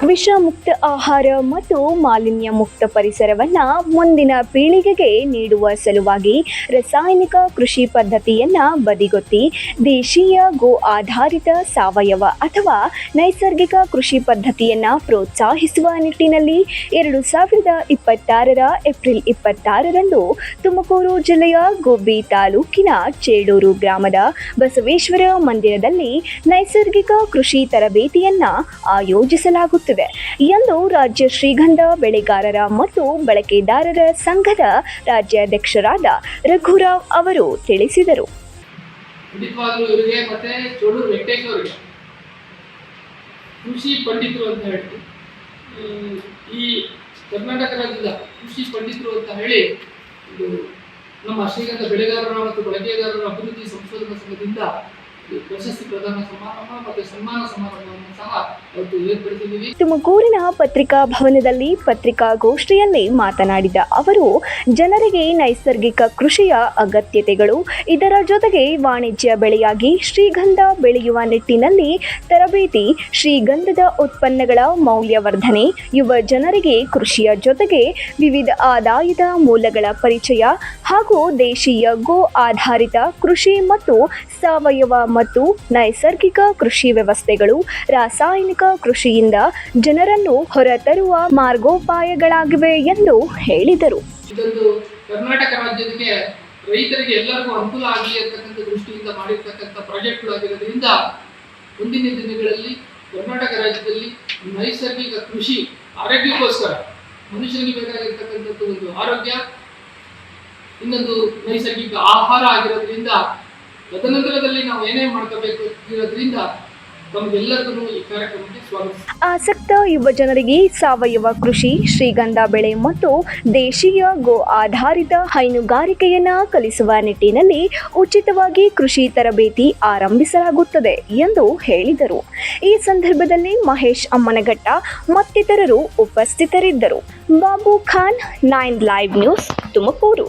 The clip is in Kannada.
ವಿಷಮುಕ್ತ ಆಹಾರ ಮತ್ತು ಮಾಲಿನ್ಯ ಮುಕ್ತ ಪರಿಸರವನ್ನು ಮುಂದಿನ ಪೀಳಿಗೆಗೆ ನೀಡುವ ಸಲುವಾಗಿ ರಾಸಾಯನಿಕ ಕೃಷಿ ಪದ್ಧತಿಯನ್ನು ಬದಿಗೊತ್ತಿ ದೇಶೀಯ ಗೋ ಆಧಾರಿತ ಸಾವಯವ ಅಥವಾ ನೈಸರ್ಗಿಕ ಕೃಷಿ ಪದ್ಧತಿಯನ್ನು ಪ್ರೋತ್ಸಾಹಿಸುವ ನಿಟ್ಟಿನಲ್ಲಿ 2026 ಏಪ್ರಿಲ್ 26ರಂದು ತುಮಕೂರು ಜಿಲ್ಲೆಯ ಗುಬ್ಬಿ ತಾಲೂಕಿನ ಚೇಡೂರು ಗ್ರಾಮದ ಬಸವೇಶ್ವರ ಮಂದಿರದಲ್ಲಿ ನೈಸರ್ಗಿಕ ಕೃಷಿ ತರಬೇತಿಯನ್ನು ಆಯೋಜಿಸಲಾಗುತ್ತದೆ ಎಂದು ರಾಜ್ಯ ಶ್ರೀಗಂಧ ಬೆಳೆಗಾರರ ಮತ್ತು ಬಳಕೆದಾರರ ಸಂಘದ ರಾಜ್ಯಾಧ್ಯಕ್ಷರಾದ ರಘುರಾವ್ ಅವರು ತಿಳಿಸಿದರು. ಇವರಿಗೆ ಮತ್ತೆ ಚೋಳೂರು ವೆಂಕಟೇಶ್ ಅವರಿಗೆ ಕೃಷಿ ಪಂಡಿತರು ಅಂತ ಹೇಳ್ತೀವಿ. ಈ ಕರ್ನಾಟಕ ರಾಜ್ಯದ ಕೃಷಿ ಪಂಡಿತರು ಅಂತ ಹೇಳಿ ನಮ್ಮ ಶ್ರೀಗಂಧ ಬೆಳೆಗಾರರ ಮತ್ತು ಬಳಕೆದಾರರ ಅಭಿವೃದ್ಧಿ ಸಂಶೋಧನಾ ಸಂಘದಿಂದ ಪ್ರಶಸ್ತಿ ಪ್ರದಾನ ಸಮಾರಂಭ ಮತ್ತು ಸನ್ಮಾನ ಸಮಾರಂಭವನ್ನು ಸಹ ಏರ್ಪಡಿಸಿದ್ದೀವಿ. ತುಮಕೂರಿನ ಪತ್ರಿಕಾ ಭವನದಲ್ಲಿ ಪತ್ರಿಕಾಗೋಷ್ಠಿಯಲ್ಲಿ ಮಾತನಾಡಿದ ಅವರು, ಜನರಿಗೆ ನೈಸರ್ಗಿಕ ಕೃಷಿಯ ಅಗತ್ಯತೆಗಳು, ಇದರ ಜೊತೆಗೆ ವಾಣಿಜ್ಯ ಬೆಳೆಯಾಗಿ ಶ್ರೀಗಂಧ ಬೆಳೆಯುವ ನಿಟ್ಟಿನಲ್ಲಿ ತರಬೇತಿ, ಶ್ರೀಗಂಧದ ಉತ್ಪನ್ನಗಳ ಮೌಲ್ಯವರ್ಧನೆ, ಯುವ ಜನರಿಗೆ ಕೃಷಿಯ ಜೊತೆಗೆ ವಿವಿಧ ಆದಾಯದ ಮೂಲಗಳ ಪರಿಚಯ ಹಾಗೂ ದೇಶೀಯ ಗೋ ಆಧಾರಿತ ಕೃಷಿ ಮತ್ತು ಸಾವಯವ ಮತ್ತು ನೈಸರ್ಗಿಕ ಕೃಷಿ ವ್ಯವಸ್ಥೆಗಳು ರಾಸಾಯನಿಕ ಕೃಷಿಯಿಂದ ಜನರನ್ನು ಹೊರತರುವ ಮಾರ್ಗೋಪಾಯಗಳಾಗಿವೆ ಎಂದು ಹೇಳಿದರು. ಇದೊಂದು ಕರ್ನಾಟಕ ರಾಜ್ಯಕ್ಕೆ ರೈತರಿಗೆ ಎಲ್ಲರಿಗೂ ಅನುಕೂಲ ಆಗಲಿ ಅಂತಕ್ಕಂಥ ದೃಷ್ಟಿಯಿಂದ ಮಾಡಿರ್ತಕ್ಕಂಥ ಪ್ರಾಜೆಕ್ಟ್ಗಳಾಗಿರೋದ್ರಿಂದ ಮುಂದಿನ ದಿನಗಳಲ್ಲಿ ಕರ್ನಾಟಕ ರಾಜ್ಯದಲ್ಲಿ ನೈಸರ್ಗಿಕ ಕೃಷಿ ಆರೋಗ್ಯಕ್ಕೋಸ್ಕರ ಮನುಷ್ಯನಿಗೆ ಬೇಕಾಗಿರ್ತಕ್ಕಂಥದ್ದು ಒಂದು ಆರೋಗ್ಯ, ಇನ್ನೊಂದು ನೈಸರ್ಗಿಕ ಆಹಾರ ಆಗಿರೋದ್ರಿಂದ ತದನಂತರದಲ್ಲಿ ನಾವು ಏನೇನು ಮಾಡ್ಕೋಬೇಕು ಇರೋದ್ರಿಂದ ತಮಗೆಲ್ಲರಿಗೂ ಈ ಕಾರ್ಯಕ್ರಮಕ್ಕೆ ಸ್ವಾಗತ. ಆಸಕ್ತ ಯುವ ಜನರಿಗೆ ಸಾವಯವ ಕೃಷಿ, ಶ್ರೀಗಂಧ ಬೆಳೆ ಮತ್ತು ದೇಶೀಯ ಗೋ ಆಧಾರಿತ ಹೈನುಗಾರಿಕೆಯನ್ನು ಕಲಿಸುವ ನಿಟ್ಟಿನಲ್ಲಿ ಉಚಿತವಾಗಿ ಕೃಷಿ ತರಬೇತಿ ಆರಂಭಿಸಲಾಗುತ್ತದೆ ಎಂದು ಹೇಳಿದರು. ಈ ಸಂದರ್ಭದಲ್ಲಿ ಮಹೇಶ್ ಅಮ್ಮನಘಟ್ಟ ಮತ್ತಿತರರು ಉಪಸ್ಥಿತರಿದ್ದರು. Babu Khan, 9 live news, Tumakuru.